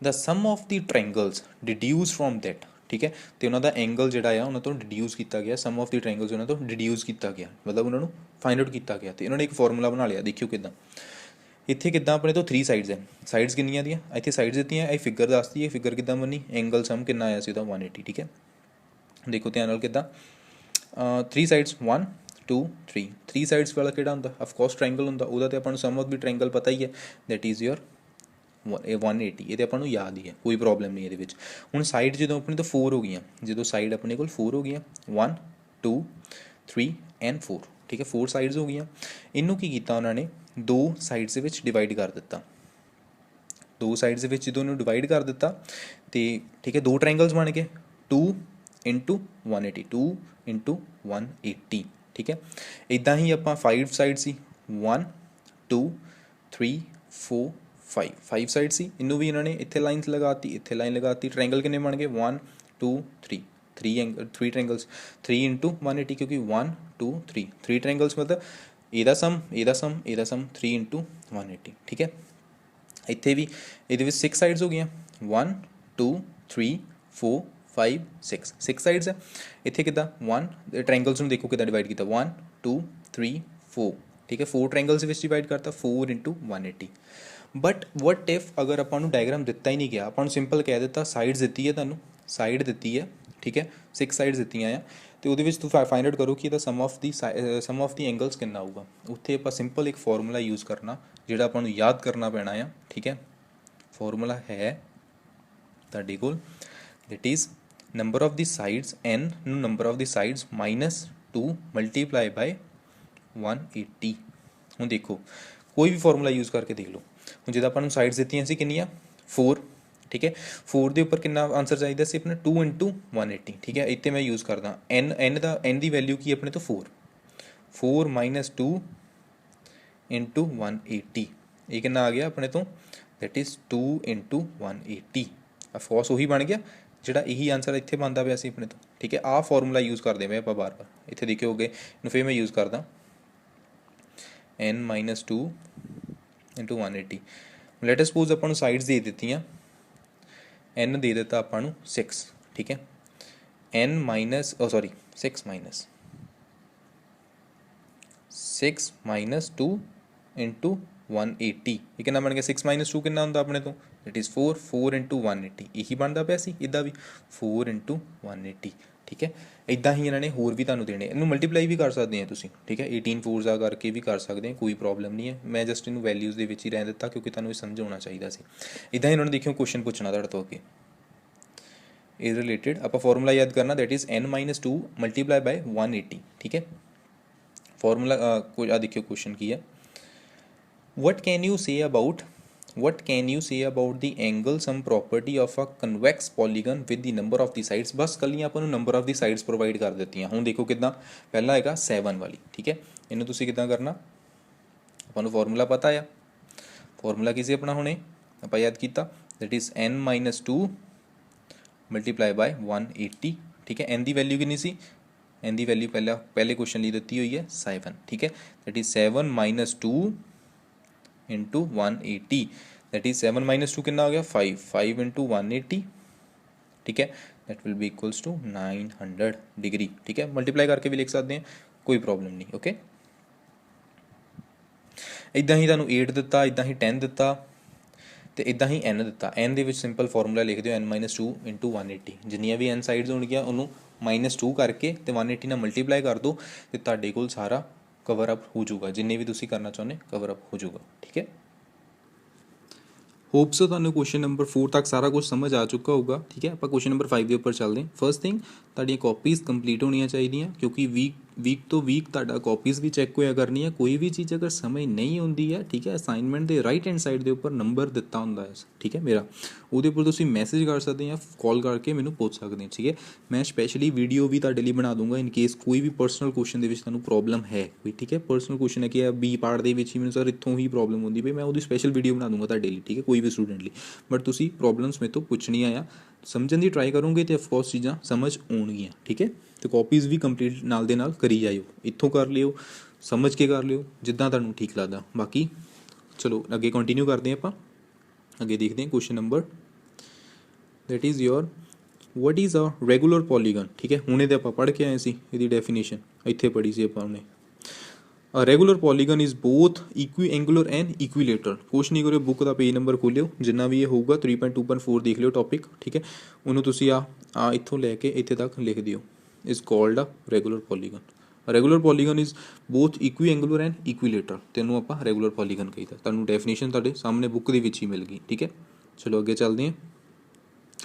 The sum of the triangles deduce from that. ਠੀਕ ਹੈ, ਤੇ ਉਹਨਾਂ ਦਾ ਐਂਗਲ ਜਿਹੜਾ ਆ ਉਹਨਾਂ ਤੋਂ ਡਿਡਿਊਸ ਕੀਤਾ ਗਿਆ, ਸਮ ਆਫ ਦੀ ਟ੍ਰਾਇੰਗਲਸ ਉਹਨਾਂ ਤੋਂ ਡਿਡਿਊਸ ਕੀਤਾ ਗਿਆ, ਮਤਲਬ ਉਹਨਾਂ ਨੂੰ ਫਾਈਂਡ ਆਊਟ ਕੀਤਾ ਗਿਆ। ਤੇ ਇਹਨਾਂ ਨੇ ਇੱਕ ਫਾਰਮੂਲਾ ਬਣਾ ਲਿਆ, ਦੇਖਿਓ ਕਿੱਦਾਂ। ਇੱਥੇ ਕਿੱਦਾਂ ਆਪਣੇ ਤੋਂ 3 ਸਾਈਡਸ ਹੈ, ਸਾਈਡਸ ਕਿੰਨੀਆਂ ਦੀਆਂ, ਇੱਥੇ ਸਾਈਡਸ ਦਿੱਤੀਆਂ, ਇਹ ਫਿਗਰ ਦੱਸਦੀ ਹੈ ਫਿਗਰ ਕਿੱਦਾਂ ਬਣੀ, ਐਂਗਲ ਸਮ ਕਿੰਨਾ ਆਇਆ ਸੀ ਉਹਦਾ 180। ਠੀਕ ਹੈ, ਦੇਖੋ ਧਿਆਨ ਨਾਲ ਕਿੱਦਾਂ। 3 ਸਾਈਡਸ 1 2 3, 3 ਸਾਈਡਸ ਵਾਲਾ ਕਿਹੜਾ ਹੁੰਦਾ, ਆਫਕੋਰਸ ਟ੍ਰਾਇੰਗਲ ਹੁੰਦਾ। ਉਹਦਾ ਤੇ ਆਪਾਂ ਨੂੰ ਸਮ ਆਫ ਦੀ ਟ੍ਰਾਇੰਗਲ ਪਤਾ ਹੀ ਹੈ, ਦੈਟ ਇਜ਼ ਯੋਰ 180। ਇਹਦੇ ਆਪਾਂ ਨੂੰ ਯਾਦ ਹੀ ਹੈ, ਕੋਈ ਪ੍ਰੋਬਲਮ ਨਹੀਂ ਇਹਦੇ ਵਿੱਚ। ਹੁਣ ਸਾਈਡ ਜਦੋਂ ਆਪਣੇ ਤੋਂ 4 ਹੋ ਗਈਆਂ, ਜਦੋਂ ਸਾਈਡ ਆਪਣੇ ਕੋਲ 4 ਹੋ ਗਈਆਂ, 1 2 3 ਐਂਡ 4। ਠੀਕ ਹੈ, 4 ਸਾਈਡਸ ਹੋ ਗਈਆਂ। ਇਹਨੂੰ ਕੀ ਕੀਤਾ ਉਹਨਾਂ ਨੇ, 2 ਸਾਈਡਸ ਦੇ ਵਿੱਚ ਡਿਵਾਈਡ ਕਰ ਦਿੱਤਾ। 2 ਸਾਈਡਸ ਦੇ ਵਿੱਚ ਜਦੋਂ ਇਹਨੂੰ ਡਿਵਾਈਡ ਕਰ ਦਿੱਤਾ ਤੇ ਠੀਕ ਹੈ, 2 ਟ੍ਰਾਇੰਗਲਸ ਬਣ ਗਏ, 2 ਇੰਟੂ 180, 2 ਇੰਟੂ 180। ਠੀਕ ਹੈ, ਇੱਦਾਂ ਹੀ ਆਪਾਂ 5 ਸਾਈਡ ਸੀ, 1 2 3 4 5, 5 ਸਾਈਡ ਸੀ। ਇਹਨੂੰ ਵੀ ਇਹਨਾਂ ਨੇ ਇੱਥੇ ਲਾਈਨਸ ਲਗਾਤੀ, ਇੱਥੇ ਲਾਈਨ ਲਗਾਤੀ। ਟ੍ਰਾਇੰਗਲ ਕਿੰਨੇ ਬਣ ਗਏ, 1 2 3, 3 ਟ੍ਰਾਇੰਗਲਸ, 3 ਇੰਟੂ 180 ਕਿਉਂਕਿ 1 2 3, 3 ਟ੍ਰਾਇੰਗਲਸ ਮਤਲਬ ਇਹਦਾ ਸਮ ਇਹਦਾ ਸਮ ਇਹਦਾ ਸਮ 3 ਇੰਟੂ 180। ਠੀਕ ਹੈ, ਇੱਥੇ ਵੀ ਇਹਦੇ ਵਿੱਚ 6 ਸਾਈਡਸ ਹੋ ਗਈਆਂ, 1 2 3 4 5 6, 6 ਸਾਈਡਸ ਹੈ। ਇੱਥੇ ਕਿੱਦਾਂ 1 ਟ੍ਰਾਇੰਗਲਸ ਨੂੰ ਦੇਖੋ ਕਿੱਦਾਂ ਡਿਵਾਈਡ ਕੀਤਾ, 1 2 3 4। ਠੀਕ ਹੈ, 4 ਟ੍ਰਾਇੰਗਲਸ ਦੇ ਵਿੱਚ ਡਿਵਾਈਡ ਕਰਤਾ, 4 ਇੰਟੂ 180। ਬਟ ਵਟ ਇਫ ਅਗਰ ਆਪਾਂ ਨੂੰ ਡਾਇਗਰਾਮ ਦਿੱਤਾ ਹੀ ਨਹੀਂ ਗਿਆ, ਆਪਾਂ ਨੂੰ ਸਿੰਪਲ ਕਹਿ ਦਿੱਤਾ ਸਾਈਡਸ ਦਿੱਤੀ ਹੈ, ਤੁਹਾਨੂੰ ਸਾਈਡ ਦਿੱਤੀ ਹੈ। ਠੀਕ ਹੈ, 6 ਸਾਈਡਸ ਦਿੱਤੀਆਂ ਆ, ਅਤੇ ਉਹਦੇ ਵਿੱਚ ਤੁਸੀਂ ਫਾਈਂਡ ਆਊਟ ਕਰੋ ਕਿ ਇਹਦਾ ਸਮ ਆਫ ਦੀ ਐਂਗਲਸ ਕਿੰਨਾ ਆਊਗਾ। ਉੱਥੇ ਆਪਾਂ ਸਿੰਪਲ ਇੱਕ ਫਾਰਮੂਲਾ ਯੂਜ਼ ਕਰਨਾ ਜਿਹੜਾ ਆਪਾਂ ਨੂੰ ਯਾਦ ਕਰਨਾ ਪੈਣਾ ਆ। ਠੀਕ ਹੈ, ਫਾਰਮੂਲਾ ਹੈ ਤੁਹਾਡੇ ਕੋਲ, that is number of the sides, n ਨੂੰ number of the sides -2 multiply by 180। ਹੁਣ ਦੇਖੋ ਕੋਈ ਵੀ ਫਾਰਮੂਲਾ ਯੂਜ਼ ਕਰਕੇ ਦੇਖ ਲਓ। ਹੁਣ ਜਦੋਂ ਆਪਾਂ ਨੂੰ ਸਾਈਡਸ ਦਿੱਤੀਆਂ ਸੀ ਕਿੰਨੀਆਂ, 4। ਠੀਕ ਹੈ, 4 ਦੇ ਉੱਪਰ ਕਿੰਨਾ ਆਂਸਰ ਚਾਹੀਦਾ ਸੀ ਆਪਣਾ, 2 ਇੰਟੂ 180। ਠੀਕ ਹੈ, ਇੱਥੇ ਮੈਂ ਯੂਜ਼ ਕਰਦਾ n ਦੀ ਵੈਲਿਊ ਕੀ ਆਪਣੇ ਤੋਂ 4 ਮਾਈਨਸ 2 ਇੰਟੂ 180। ਇਹ ਕਿੰਨਾ ਆ ਗਿਆ ਆਪਣੇ ਤੋਂ, ਦੈਟ ਇਜ਼ 2 ਇੰਟੂ 180। ਅਫਕੋਰਸ ਉਹੀ ਬਣ ਗਿਆ ਜਿਹੜਾ ਇਹੀ ਆਂਸਰ ਇੱਥੇ ਬਣਦਾ ਪਿਆ ਸੀ ਆਪਣੇ ਤੋਂ। ਠੀਕ ਹੈ, ਆਹ ਫਾਰਮੂਲਾ ਯੂਜ਼ ਕਰਦੇ ਪਏ ਆਪਾਂ ਬਾਰ-ਬਾਰ। ਇੱਥੇ ਦੇਖਿਓਗੇ ਇਹਨੂੰ ਫਿਰ ਮੈਂ ਯੂਜ਼ ਕਰਦਾ, n minus 2 into 180। Let us suppose ਆਪਾਂ ਨੂੰ ਸਾਈਡਸ ਦੇ ਦਿੱਤੀਆਂ, n ਦੇ ਦਿੱਤਾ ਆਪਾਂ ਨੂੰ 6। ਠੀਕ ਹੈ, n ਮਾਈਨਸ 6 ਮਾਈਨਸ 2 ਇੰਟੂ 180। ਇਹ ਕਿੰਨਾ ਬਣ ਗਿਆ, 6 ਮਾਈਨਸ 2 ਕਿੰਨਾ ਹੁੰਦਾ ਆਪਣੇ ਤੋਂ, ਇਟ ਇਜ਼ 4 ਇੰਟੂ 180। ਇਹੀ ਬਣਦਾ ਪਿਆ ਸੀ ਇੱਦਾਂ ਵੀ, 4 ਇੰਟੂ 180। ਠੀਕ ਹੈ, ਇੱਦਾਂ ਹੀ ਇਹਨਾਂ ਨੇ ਹੋਰ ਵੀ ਤੁਹਾਨੂੰ ਦੇਣੇ, ਇਹਨੂੰ ਮਲਟੀਪਲਾਈ ਵੀ ਕਰ ਸਕਦੇ ਆ ਤੁਸੀਂ। ਠੀਕ ਹੈ, 18 4s ਆ ਕਰਕੇ ਵੀ ਕਰ ਸਕਦੇ ਆ, ਕੋਈ ਪ੍ਰੋਬਲਮ ਨਹੀਂ ਹੈ। ਮੈਂ ਜਸਟ ਇਹਨੂੰ ਵੈਲਿਊਜ਼ ਦੇ ਵਿੱਚ ਹੀ ਰਹਿਣ ਦਿੱਤਾ ਕਿਉਂਕਿ ਤੁਹਾਨੂੰ ਇਹ ਸਮਝ ਆਉਣਾ ਚਾਹੀਦਾ ਸੀ। ਇੱਦਾਂ ਹੀ ਇਹਨਾਂ ਨੇ ਦੇਖਿਓ ਕੁਐਸਚਨ ਪੁੱਛਣਾ ਤੁਹਾਡੇ ਤੋਂ ਅੱਗੇ ਇਹ ਰਿਲੇਟਡ। ਆਪਾਂ ਫਾਰਮੂਲਾ ਯਾਦ ਕਰਨਾ, that is n minus 2 multiply by 180। ਠੀਕ ਹੈ, ਫਾਰਮੂਲਾ ਕੋਈ ਆ ਦੇਖਿਓ ਕੁਐਸਚਨ ਕੀ ਹੈ, what can you say about the angle sum property of a convex polygon with the number of the sides। ਬਸ ਕੱਲੀਆਂ ਆਪਾਂ ਨੂੰ number of the sides provide ਕਰ ਦਿੱਤੀਆਂ। ਹੁਣ ਦੇਖੋ ਕਿੱਦਾਂ, ਪਹਿਲਾ ਹੈਗਾ 7 ਵਾਲੀ। ਠੀਕ ਹੈ, ਇਹਨੂੰ ਤੁਸੀਂ ਕਿੱਦਾਂ ਕਰਨਾ, ਆਪਾਂ ਨੂੰ ਫਾਰਮੂਲਾ ਪਤਾ ਆ। ਫਾਰਮੂਲਾ ਕੀ ਸੀ ਆਪਣਾ, ਹੁਣੇ ਆਪਾਂ ਯਾਦ ਕੀਤਾ, that is n minus 2 multiply by 180। ਠੀਕ ਹੈ, n ਦੀ ਵੈਲਿਊ ਕਿੰਨੀ ਸੀ, n ਦੀ ਵੈਲਿਊ ਪਹਿਲੇ ਕੁਐਸਚਨ ਲਈ ਦਿੱਤੀ ਹੋਈ ਹੈ 7। ਠੀਕ ਹੈ, that is 7 minus 2 into 180, that is 7 minus 2 कितना हो गया 5 इंटू 180। ठीक है, that will be equals to 900 degree. ठीक है, मल्टीप्लाई करके भी लिख सकते हैं, कोई प्रॉब्लम नहीं। ओके, इदा ही तुहानू 8 दिता, इदा ही 10 दिता तो इदा ही n दिता। n ਦੇ ਵਿੱਚ ਸਿੰਪਲ ਫਾਰਮੂਲਾ ਲਿਖ ਦਿਓ, n ਮਾਈਨਸ 2 ਇੰਟੂ 180। ਜਿੰਨੀਆਂ ਵੀ n ਸਾਈਡਸ ਹੋਣਗੀਆਂ ਉਹਨੂੰ -2 ਕਰਕੇ ਤੇ 180 ਨਾਲ ਮਲਟੀਪਲਾਈ ਕਰ ਦਿਓ ਤੇ ਤੁਹਾਡੇ ਕੋਲ ਸਾਰਾ ਕਵਰ ਅਪ ਹੋ ਜਾਊਗਾ, ਜਿੰਨੇ ਵੀ ਤੁਸੀਂ ਕਰਨਾ ਚਾਹੁੰਦੇ ਕਵਰ ਅਪ ਹੋ ਜਾਊਗਾ। ਠੀਕ ਹੈ, ਹੋਪ ਸੋ ਤੁਹਾਨੂੰ ਕੁਐਸਚਨ ਨੰਬਰ 4 ਤੱਕ ਸਾਰਾ ਕੁਝ ਸਮਝ ਆ ਚੁੱਕਾ ਹੋਊਗਾ। ਠੀਕ ਹੈ, ਆਪਾਂ ਕੁਐਸਚਨ ਨੰਬਰ 5 ਦੇ ਉੱਪਰ ਚੱਲਦੇ ਹਾਂ। ਫਰਸਟ ਥਿੰਗ, ਤੁਹਾਡੀਆਂ ਕਾਪੀਜ਼ ਕੰਪਲੀਟ ਹੋਣੀਆਂ ਚਾਹੀਦੀਆਂ, ਕਿਉਂਕਿ ਵੀਕ ਤੋਂ ਵੀਕ ਤੁਹਾਡਾ ਕਾਪੀਜ਼ ਵੀ ਚੈੱਕ ਹੋਇਆ ਕਰਨੀ ਹੈ। ਕੋਈ ਵੀ ਚੀਜ਼ ਅਗਰ ਸਮਝ ਨਹੀਂ ਆਉਂਦੀ ਹੈ, ਠੀਕ ਹੈ, ਅਸਾਈਨਮੈਂਟ ਦੇ ਰਾਈਟ ਹੈਂਡ ਸਾਈਡ ਦੇ ਉੱਪਰ ਨੰਬਰ ਦਿੱਤਾ ਹੁੰਦਾ ਹੈ, ਠੀਕ ਹੈ ਮੇਰਾ, ਉਹਦੇ ਉੱਪਰ ਤੁਸੀਂ ਮੈਸੇਜ ਕਰ ਸਕਦੇ ਜਾਂ ਕਾਲ ਕਰਕੇ ਮੈਨੂੰ ਪੁੱਛ ਸਕਦੇ ਹੋ। ਠੀਕ ਹੈ, ਮੈਂ ਸਪੈਸ਼ਲੀ ਵੀਡੀਓ ਵੀ ਤੁਹਾਡੇ ਲਈ ਬਣਾ ਦੂੰਗਾ ਇਨ ਕੇਸ ਕੋਈ ਵੀ ਪਰਸਨਲ ਕੁਐਸਚਨ ਦੇ ਵਿੱਚ ਤੁਹਾਨੂੰ ਪ੍ਰੋਬਲਮ ਹੈ ਕੋਈ। ਠੀਕ ਹੈ, ਪਰਸਨਲ ਕੁਐਸਚਨ ਹੈ ਕਿ ਬੀ ਪਾਰਟ ਦੇ ਵਿੱਚ ਹੀ ਮੈਨੂੰ ਸਰ ਇੱਥੋਂ ਹੀ ਪ੍ਰੋਬਲਮ ਹੁੰਦੀ ਪਈ, ਮੈਂ ਉਹਦੀ ਸਪੈਸ਼ਲ ਵੀਡੀਓ ਬਣਾ ਦੂੰਗਾ ਤੁਹਾਡੇ ਲਈ। ਠੀਕ ਹੈ, ਕੋਈ ਵੀ ਸਟੂਡੈਂਟ ਲਈ, ਬਟ ਤੁਸੀਂ ਪ੍ਰੋਬਲਮਸ ਮੇਰੇ ਤੋਂ ਪੁੱਛਣੀਆਂ ਆ, ਸਮਝਣ ਦੀ ਟਰਾਈ ਕਰੋਗੇ ਤੇ ਅਫਕੋਰਸ ਚੀਜ਼ਾਂ ਸਮਝ ਆਉਣਗੀਆਂ। ਠੀਕ ਹੈ, ਤੇ ਕਾਪੀਜ਼ ਵੀ ਕੰਪਲੀਟ ਨਾਲ ਦੇ ਨਾਲ ਕਰੀ ਜਾਇਓ, ਇੱਥੋਂ ਕਰ ਲਿਓ, ਸਮਝ ਕੇ ਕਰ ਲਿਓ, ਜਿੱਦਾਂ ਤੁਹਾਨੂੰ ਠੀਕ ਲੱਗਦਾ। ਬਾਕੀ ਚਲੋ ਅੱਗੇ ਕੰਟੀਨਿਊ ਕਰਦੇ ਹਾਂ, ਆਪਾਂ ਅੱਗੇ ਦੇਖਦੇ ਹਾਂ question number that is your what is a regular polygon। ਠੀਕ ਹੈ, ਹੁਣੇ ਤੇ ਆਪਾਂ ਪੜ੍ਹ ਕੇ ਆਏ ਸੀ ਇਹਦੀ ਡੈਫੀਨੇਸ਼ਨ, ਇੱਥੇ ਪੜ੍ਹੀ ਸੀ ਆਪਾਂ ਉਹਨੇ। A regular polygon is both equiangular and equilateral। ਕੁਛ ਨਹੀਂ ਕਰਿਓ, ਬੁੱਕ ਦਾ ਪੇਜ ਨੰਬਰ ਖੋਲਿਓ, ਜਿੰਨਾ ਵੀ ਇਹ ਹੋਊਗਾ 3.2.4 ਦੇਖ ਲਿਓ ਟੌਪਿਕ। ਠੀਕ ਹੈ, ਉਹਨੂੰ ਤੁਸੀਂ ਆ ਇੱਥੋਂ ਲੈ ਕੇ ਇੱਥੇ ਤੱਕ ਲਿਖ ਦਿਓ, is called a regular polygon। Regular polygon is both equiangular and equilateral, ਤੈਨੂੰ ਆਪਾਂ ਰੈਗੂਲਰ ਪੋਲੀਗਨ ਕਹੀਦਾ। ਤੁਹਾਨੂੰ ਡੈਫੀਨੇਸ਼ਨ ਤੁਹਾਡੇ ਸਾਹਮਣੇ ਬੁੱਕ ਦੇ ਵਿੱਚ ਹੀ ਮਿਲ ਗਈ। ਠੀਕ ਹੈ, ਚਲੋ ਅੱਗੇ ਚੱਲਦੇ ਹਾਂ।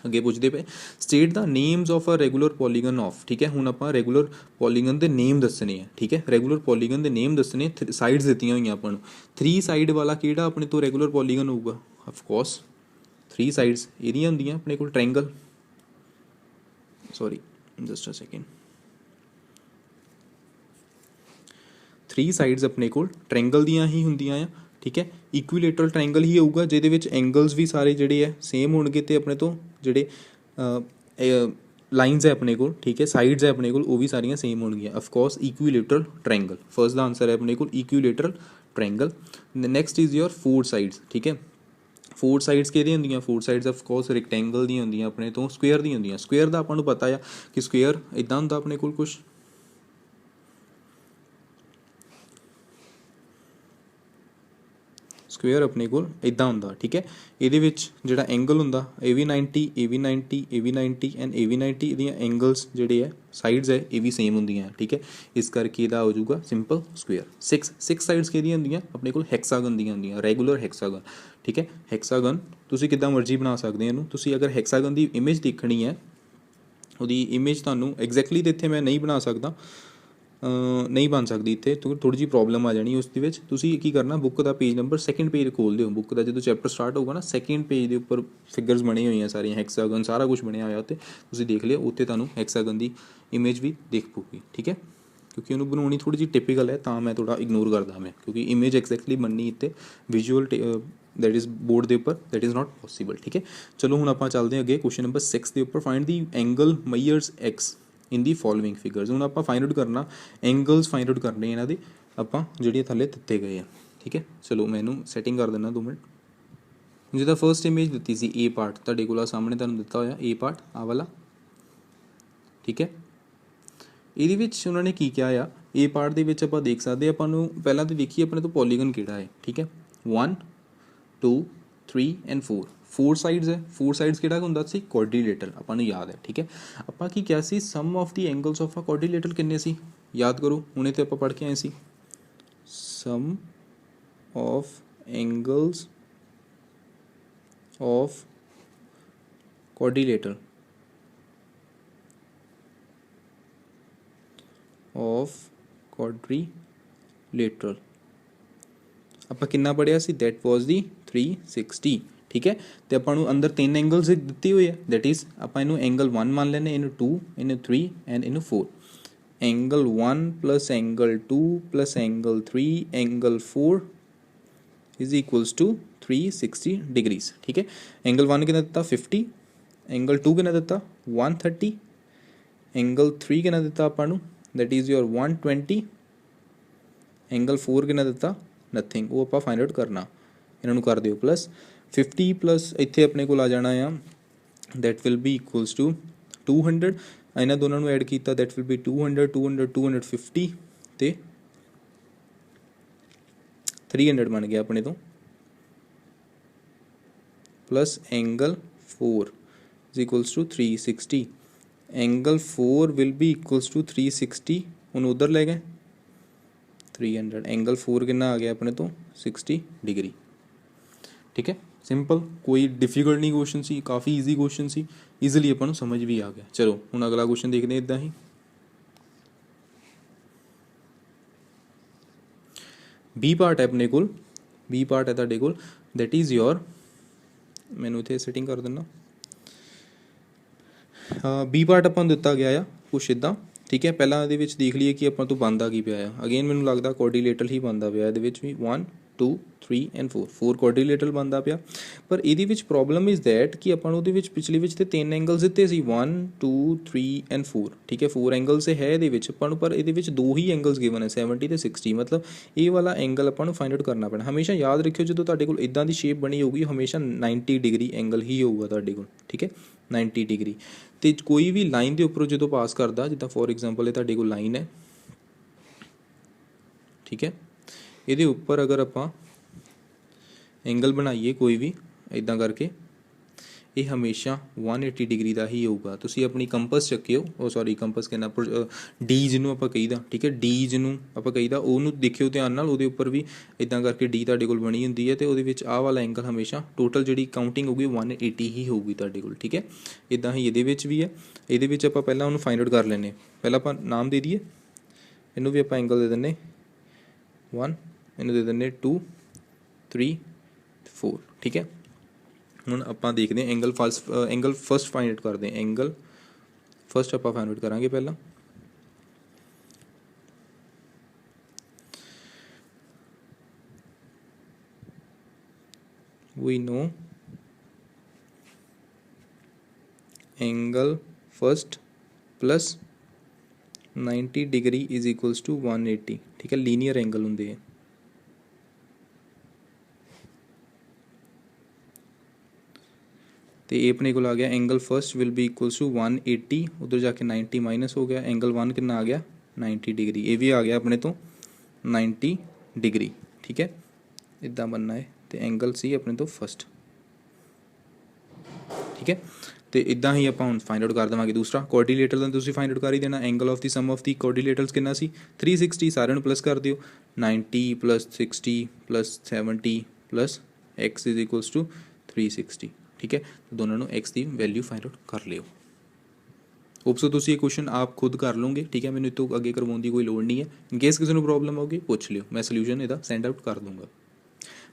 ਅੱਗੇ ਪੁੱਛਦੇ ਪਏ, ਸਟੇਟ ਦਾ names of a regular polygon of. ਠੀਕ ਹੈ, ਹੁਣ ਆਪਾਂ ਰੈਗੂਲਰ ਪੋਲੀਗਨ ਦੇ ਨੇਮ ਦੱਸਣੇ ਆ। ਠੀਕ ਹੈ, ਰੈਗੂਲਰ ਪੋਲੀਗਨ ਦੇ ਨੇਮ ਦੱਸਣੇ, ਸਾਈਡਸ ਦਿੱਤੀਆਂ ਹੋਈਆਂ ਆਪਾਂ ਨੂੰ। 3 ਸਾਈਡ ਵਾਲਾ ਕਿਹੜਾ ਆਪਣੇ ਤੋਂ ਰੈਗੂਲਰ ਪੋਲੀਗਨ ਹੋਊਗਾ? ਆਫਕੋਰਸ 3 ਸਾਈਡਸ ਇਹਦੀਆਂ ਹੁੰਦੀਆਂ ਆਪਣੇ ਕੋਲ, triangle, sorry just a second, 3 sides ਆਪਣੇ ਕੋਲ ਟ੍ਰਾਇੰਗਲ ਦੀਆਂ ਹੀ ਹੁੰਦੀਆਂ ਆ। ਠੀਕ ਹੈ, ਇਕੁਇਲੇਟਰਲ ਟ੍ਰਾਇੰਗਲ ਹੀ ਹੋਊਗਾ ਜਿਹਦੇ ਵਿੱਚ ਐਂਗਲਸ ਵੀ ਸਾਰੇ ਜਿਹੜੇ ਹੈ ਸੇਮ ਹੋਣਗੇ, ਤੇ ਆਪਣੇ ਤੋਂ ਜਿਹੜੇ ਲਾਈਨਸ ਹੈ ਆਪਣੇ ਕੋਲ, ਠੀਕ ਹੈ, ਸਾਈਡਸ ਹੈ ਆਪਣੇ ਕੋਲ, ਉਹ ਵੀ ਸਾਰੀਆਂ ਸੇਮ ਹੋਣਗੀਆਂ। ਆਫਕੋਰਸ ਇਕੁਇਲੇਟਰਲ ਟ੍ਰਾਇੰਗਲ, ਫਰਸਟ ਦਾ ਆਨਸਰ ਹੈ ਆਪਣੇ ਕੋਲ equilateral triangle. Next is your 4 sides. ਠੀਕ ਹੈ, 4 ਸਾਈਡਸ ਕਿਹਦੀਆਂ ਹੁੰਦੀਆਂ? 4 ਸਾਈਡਸ ਆਫਕੋਰਸ ਰੈਕਟੈਂਗਲ ਦੀਆਂ ਹੁੰਦੀਆਂ, ਆਪਣੇ ਤੋਂ ਸਕੁਏਅਰ ਦੀਆਂ ਹੁੰਦੀਆਂ। ਸਕੁਏਅਰ ਦਾ ਆਪਾਂ ਨੂੰ ਪਤਾ ਆ ਕਿ ਸਕੁਏਅਰ ਇੱਦਾਂ ਹੁੰਦਾ ਆਪਣੇ ਕੋਲ, ਕੁਛ ਸਕੁਏਅਰ ਆਪਣੇ ਕੋਲ ਇੱਦਾਂ ਹੁੰਦਾ। ਠੀਕ ਹੈ, ਇਹਦੇ ਵਿੱਚ ਜਿਹੜਾ ਐਂਗਲ ਹੁੰਦਾ ਇਹ ਵੀ 90, ਇਹ ਵੀ 90, ਇਹ ਵੀ 90 ਐਂਡ ਇਹ ਵੀ 90, ਇਹਦੀਆਂ ਐਂਗਲਸ ਜਿਹੜੇ ਹੈ ਸਾਈਡਸ ਹੈ ਇਹ ਵੀ ਸੇਮ ਹੁੰਦੀਆਂ। ਠੀਕ ਹੈ, ਇਸ ਕਰਕੇ ਇਹਦਾ ਹੋ ਜਾਊਗਾ ਸਿੰਪਲ ਸਕੁਏਅਰ। 6 ਸਾਈਡਸ ਕਿਹਦੀਆਂ ਹੁੰਦੀਆਂ? ਆਪਣੇ ਕੋਲ ਹੈਕਸਾਗਨ ਦੀਆਂ ਹੁੰਦੀਆਂ, ਰੈਗੂਲਰ ਹੈਕਸਾਗਨ। ਠੀਕ ਹੈ, ਹੈਕਸਾਗਨ ਤੁਸੀਂ ਕਿੱਦਾਂ ਮਰਜ਼ੀ ਬਣਾ ਸਕਦੇ ਹੋ ਇਹਨੂੰ। ਤੁਸੀਂ ਅਗਰ ਹੈਕਸਾਗਨ ਦੀ ਇਮੇਜ ਦੇਖਣੀ ਹੈ, ਉਹਦੀ ਇਮੇਜ ਤੁਹਾਨੂੰ ਐਗਜ਼ੈਕਟਲੀ ਤਾਂ ਇੱਥੇ ਮੈਂ ਨਹੀਂ ਬਣਾ ਸਕਦਾ, ਨਹੀਂ ਬਣ ਸਕਦੀ ਇੱਥੇ, ਥੋੜ੍ਹੀ ਜਿਹੀ ਪ੍ਰੋਬਲਮ ਆ ਜਾਣੀ ਉਸ ਦੇ ਵਿੱਚ। ਤੁਸੀਂ ਕੀ ਕਰਨਾ, ਬੁੱਕ ਦਾ ਪੇਜ ਨੰਬਰ 2nd ਪੇਜ ਖੋਲ੍ਹ ਦਿਓ, ਬੁੱਕ ਦਾ ਜਦੋਂ ਚੈਪਟਰ ਸਟਾਰਟ ਹੋਊਗਾ ਨਾ 2nd ਪੇਜ ਦੇ ਉੱਪਰ ਫਿਗਰਸ ਬਣੀ ਹੋਈਆਂ ਸਾਰੀਆਂ, ਹੈਕਸਾਗਨ ਸਾਰਾ ਕੁਝ ਬਣਿਆ ਹੋਇਆ ਉੱਤੇ, ਤੁਸੀਂ ਦੇਖ ਲਿਓ, ਉੱਤੇ ਤੁਹਾਨੂੰ ਹੈਕਸਾਗਨ ਦੀ ਇਮੇਜ ਵੀ ਦਿਖ ਪਊਗੀ। ਠੀਕ ਹੈ, ਕਿਉਂਕਿ ਉਹਨੂੰ ਬਣਾਉਣੀ ਥੋੜ੍ਹੀ ਜਿਹੀ ਟਿਪੀਕਲ ਹੈ, ਤਾਂ ਮੈਂ ਥੋੜ੍ਹਾ ਇਗਨੋਰ ਕਰਦਾ ਮੈਂ, ਕਿਉਂਕਿ ਇਮੇਜ ਐਗਜ਼ੈਕਟਲੀ ਬਣਨੀ ਇੱਥੇ ਵਿਜ਼ੂਅਲ ਦੈਟ ਇਜ਼ ਬੋਰਡ ਦੇ ਉੱਪਰ, ਦੈਟ ਇਜ਼ ਨਾਟ ਪੋਸੀਬਲ। ਠੀਕ ਹੈ, ਚਲੋ ਹੁਣ ਆਪਾਂ ਚੱਲਦੇ ਹਾਂ ਅੱਗੇ ਕੁਐਸਚਨ ਨੰਬਰ 6 ਦੇ ਉੱਪਰ। Find the angle measures x in the following figures. ਹੁਣ ਆਪਾਂ ਫਾਈਂਡ ਆਊਟ ਕਰਨਾ, ਐਂਗਲਸ ਫਾਈਂਡ ਆਊਟ ਕਰਨੇ ਇਹਨਾਂ ਦੇ ਆਪਾਂ, ਜਿਹੜੇ ਥੱਲੇ ਦਿੱਤੇ ਗਏ ਆ। ਠੀਕ ਹੈ, ਚਲੋ ਮੈਂ ਇਹਨੂੰ ਸੈਟਿੰਗ ਕਰ ਦਿੰਦਾ 2 ਮਿੰਟ। ਜਿਹਦਾ ਫਰਸਟ ਇਮੇਜ ਦਿੱਤੀ ਸੀ ਏ ਪਾਰਟ, ਤੁਹਾਡੇ ਕੋਲ ਸਾਹਮਣੇ ਤੁਹਾਨੂੰ ਦਿੱਤਾ ਹੋਇਆ ਏ ਪਾਰਟ, ਆਹ ਵਾਲਾ। ਠੀਕ ਹੈ, ਇਹਦੇ ਵਿੱਚ ਉਹਨਾਂ ਨੇ ਕੀ ਕਿਹਾ ਆ, ਏ ਪਾਰਟ ਦੇ ਵਿੱਚ ਆਪਾਂ ਦੇਖ ਸਕਦੇ ਆਪਾਂ ਨੂੰ, ਪਹਿਲਾਂ ਤਾਂ ਦੇਖੀਏ ਆਪਣੇ ਤੋਂ ਪੋਲੀਗਨ ਕਿਹੜਾ ਹੈ। ਠੀਕ ਹੈ, 1 2 3 ਐਂਡ 4 4 ਸਾਈਡਸ ਹੈ। 4 ਸਾਈਡਸ ਕਿਹੜਾ ਹੁੰਦਾ ਸੀ? ਕੁਆਡਰੀਲੇਟਰਲ, ਆਪਾਂ ਨੂੰ ਯਾਦ ਹੈ। ਠੀਕ ਹੈ, ਆਪਾਂ ਕੀ ਕਿਹਾ ਸੀ, sum of the angles of a quadrilateral ਕਿੰਨੇ ਸੀ? ਯਾਦ ਕਰੋ, ਹੁਣੇ ਤੇ ਆਪਾਂ ਪੜ੍ਹ ਕੇ ਆਏ ਸੀ, sum of angles of quadrilateral ਆਪਾਂ ਕਿੰਨਾ ਪੜ੍ਹਿਆ ਸੀ? ਦੈਟ ਵਾਜ਼ ਦੀ 360। ਠੀਕ ਹੈ, ਤੇ ਆਪਾਂ ਨੂੰ ਅੰਦਰ 3 ਐਂਗਲਸ ਦਿੱਤੇ ਹੋਏ ਆ, ਦੈਟ ਇਜ਼ ਆਪਾਂ ਇਹਨੂੰ ਐਂਗਲ 1 ਮੰਨ ਲੈਂਦੇ, ਇਹਨੂੰ 2, ਇਹਨੂੰ 3 ਐਂਡ ਇਹਨੂੰ 4। Angle 1 plus angle 2 plus angle 3 angle 4 is equals to 360 degrees. ਠੀਕ ਹੈ, ਐਂਗਲ 1 ਕਿੰਨਾ ਦਿੱਤਾ? 50, ਐਂਗਲ 2 ਕਿੰਨਾ ਦਿੱਤਾ? 130, ਐਂਗਲ 3 ਕਿੰਨਾ ਦਿੱਤਾ ਆਪਾਂ ਨੂੰ? ਦੈਟ ਇਜ਼ ਯੋਰ 120, ਐਂਗਲ 4 ਕਿੰਨਾ ਦਿੱਤਾ? ਨਥਿੰਗ। ਉਹ ਆਪਾਂ ਫਾਈਂਡ ਆਊਟ ਕਰਨਾ, ਇਹਨਾਂ ਨੂੰ ਕਰ ਦਿਓ ਪਲੱਸ 50 ਪਲੱਸ ਇੱਥੇ ਆਪਣੇ ਕੋਲ ਆ ਜਾਣਾ ਆ, that will be equals to 200। ਇਹਨਾਂ ਦੋਨਾਂ ਨੂੰ ਐਡ ਕੀਤਾ, ਦੈਟ ਵਿਲ ਬੀ 200 200 250 ਤੇ 300 ਬਣ ਗਿਆ ਆਪਣੇ ਤੋਂ, plus angle 4 is equals to 360। Angle 4 will be equals to 360, ਹੁਣ ਉਧਰ ਲੈ ਗਏ 300, ਐਂਗਲ 4 ਕਿੰਨਾ ਆ ਗਿਆ ਆਪਣੇ ਤੋਂ? 60 ਡਿਗਰੀ। ਠੀਕ ਹੈ, ਸਿੰਪਲ, ਕੋਈ ਡਿਫੀਕਲਟ ਨਹੀਂ ਕੁਐਸਚਨ ਸੀ, ਕਾਫੀ ਈਜ਼ੀ ਕੁਐਸਚਨ ਸੀ, ਈਜ਼ੀਲੀ ਆਪਾਂ ਨੂੰ ਸਮਝ ਵੀ ਆ ਗਿਆ। ਚਲੋ ਹੁਣ ਅਗਲਾ ਕੁਐਸਚਨ ਦੇਖਦੇ ਹਾਂ। ਇੱਦਾਂ ਹੀ ਬੀ ਪਾਰਟ ਹੈ ਆਪਣੇ ਕੋਲ, ਬੀ ਪਾਰਟ ਹੈ ਤੁਹਾਡੇ ਕੋਲ, ਦੈਟ ਇਜ਼ ਯੋਰ, ਮੈਨੂੰ ਇੱਥੇ ਸੈਟਿੰਗ ਕਰ ਦਿੰਦਾ। ਬੀ ਪਾਰਟ ਆਪਾਂ ਨੂੰ ਦਿੱਤਾ ਗਿਆ ਆ ਕੁਛ ਇੱਦਾਂ, ਠੀਕ ਹੈ। ਪਹਿਲਾਂ ਇਹਦੇ ਵਿੱਚ ਦੇਖ ਲਈਏ ਕਿ ਆਪਾਂ ਤੋਂ ਬਣਦਾ ਕੀ ਪਿਆ ਆ। ਅਗੇਨ ਮੈਨੂੰ ਲੱਗਦਾ ਕੋਆਰਡੀਨੇਟਰ ਹੀ ਬਣਦਾ ਪਿਆ ਇਹਦੇ ਵਿੱਚ ਵੀ, 1 2 3 ਐਂਡ 4 ਕੋਆਰਡੀਨੇਟਰ ਬਣਦਾ ਪਿਆ। ਪਰ ਇਹਦੇ ਵਿੱਚ ਪ੍ਰੋਬਲਮ ਇਜ਼ ਦੈਟ ਕਿ ਆਪਾਂ ਨੂੰ ਉਹਦੇ ਵਿੱਚ ਪਿਛਲੇ ਵਿੱਚ ਤੇ 3 ਐਂਗਲਸ ਦਿੱਤੇ ਸੀ, 1 2 3 ਐਂਡ 4, ਠੀਕ ਹੈ। 4 ਐਂਗਲਸ ਹੈ ਇਹਦੇ ਵਿੱਚ ਆਪਾਂ ਨੂੰ, ਪਰ ਇਹਦੇ ਵਿੱਚ 2 ਹੀ ਐਂਗਲਸ ਗਿਵਨ ਹੈ, 70 ਤੇ 60। ਮਤਲਬ ਇਹ ਵਾਲਾ ਐਂਗਲ ਆਪਾਂ ਨੂੰ ਫਾਈਂਡ ਆਊਟ ਕਰਨਾ ਪੈਣਾ। ਹਮੇਸ਼ਾ ਯਾਦ ਰੱਖਿਓ ਜਦੋਂ ਤੁਹਾਡੇ ਕੋਲ ਇੱਦਾਂ ਦੀ ਸ਼ੇਪ ਬਣੀ ਹੋਊਗੀ, ਹਮੇਸ਼ਾ 90 ਡਿਗਰੀ ਐਂਗਲ ਹੀ ਹੋਊਗਾ ਤੁਹਾਡੇ ਕੋਲ, ਠੀਕ ਹੈ, 90 ਡਿਗਰੀ। ਤੇ ਕੋਈ ਵੀ ਲਾਈਨ ਦੇ ਉੱਪਰੋਂ ਜਦੋਂ ਪਾਸ ਕਰਦਾ, ਜਿੱਦਾਂ ਫੋਰ ਐਗਜ਼ਾਮਪਲ ਇਹ ਤੁਹਾਡੇ ਕੋਲ ਲਾਈਨ ਹੈ, ਠੀਕ ਹੈ, ਇਹਦੇ ਉੱਪਰ ਅਗਰ ਆਪਾਂ ਐਂਗਲ ਬਣਾਈਏ ਕੋਈ ਵੀ ਇੱਦਾਂ ਕਰਕੇ, ਇਹ ਹਮੇਸ਼ਾ 180 ਡਿਗਰੀ ਦਾ ਹੀ ਹੋਊਗਾ। ਤੁਸੀਂ ਆਪਣੀ ਕੰਪਸ ਚੱਕਿਓ, ਉਹ ਸੌਰੀ ਕੰਪਸ ਕਹਿੰਦਾ, ਡੀ ਜਿਹਨੂੰ ਆਪਾਂ ਕਹੀਦਾ, ਠੀਕ ਹੈ, ਡੀ ਜਿਹਨੂੰ ਆਪਾਂ ਕਹੀਦਾ, ਉਹਨੂੰ ਦੇਖਿਓ ਧਿਆਨ ਨਾਲ, ਉਹਦੇ ਉੱਪਰ ਵੀ ਇੱਦਾਂ ਕਰਕੇ ਡੀ ਤੁਹਾਡੇ ਕੋਲ ਬਣੀ ਹੁੰਦੀ ਹੈ, ਅਤੇ ਉਹਦੇ ਵਿੱਚ ਆਹ ਵਾਲਾ ਐਂਗਲ ਹਮੇਸ਼ਾ ਟੋਟਲ ਜਿਹੜੀ ਕਾਊਂਟਿੰਗ ਹੋਊਗੀ 180 ਹੀ ਹੋਊਗੀ ਤੁਹਾਡੇ ਕੋਲ, ਠੀਕ ਹੈ। ਇੱਦਾਂ ਹੀ ਇਹਦੇ ਵਿੱਚ ਵੀ ਹੈ। ਇਹਦੇ ਵਿੱਚ ਆਪਾਂ ਪਹਿਲਾਂ ਉਹਨੂੰ ਫਾਈਂਡ ਆਊਟ ਕਰ ਲੈਂਦੇ। ਪਹਿਲਾਂ ਆਪਾਂ ਨਾਮ ਦੇ ਦਈਏ, ਇਹਨੂੰ ਵੀ ਆਪਾਂ ਐਂਗਲ ਦੇ ਦਿੰਦੇ 1, ਇਹਨੂੰ ਦੇ ਦਿੰਦੇ 2 3 4, ਠੀਕ ਹੈ। ਹੁਣ ਆਪਾਂ ਦੇਖਦੇ ਹਾਂ ਐਂਗਲ ਫਸਟ ਫਾਈਂਡ ਆਊਟ ਕਰਦੇ ਹਾਂ। ਐਂਗਲ ਫਸਟ ਆਪਾਂ ਫਾਈਂਡ ਆਊਟ ਕਰਾਂਗੇ ਪਹਿਲਾਂ। we know angle first plus 90 degree is equals to 180, ठीक है, लीनियर एंगल होंगे है। तो ये अपने को आ गया angle first will be equals to 180, उधर जाके 90 माइनस हो गया, एंगल 1 कितना आ गया 90 डिग्री, ये भी आ गया अपने तो 90 डिग्री, ठीक है। इदा बनना है, तो एंगल सी अपने तो फर्स्ट, ठीक है। तो इदा ही आप फाइंड आउट कर देवांगे दूसरा कोआर्डिनेटर का, तुसीं फाइंड आउट कर ही देना। Angle of the sum of the coordinators कितना सी 360, सारे प्लस कर दियो, 90 plus 60 plus 70 plus x is equals to 360, ठीक है। तो दोनों एक्स की वैल्यू फाइंड आउट कर लियो। होप्सो तुसीं ये क्वेश्चन आप खुद कर लोगे, ठीक है, मैंने इतों अगे करवाने की कोई लोड़ नहीं है। इनकेस किसी को प्रॉब्लम होगी पूछ लियो, मैं सोल्यूशन इसका सेंड आउट कर दूँगा।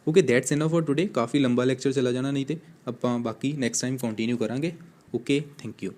Okay, that's enough for today. काफ़ी लंबा लैक्चर चला जाना, नहीं तो आप बाकी नैक्सट टाइम कंटिन्यू करांगे। Okay, thank you.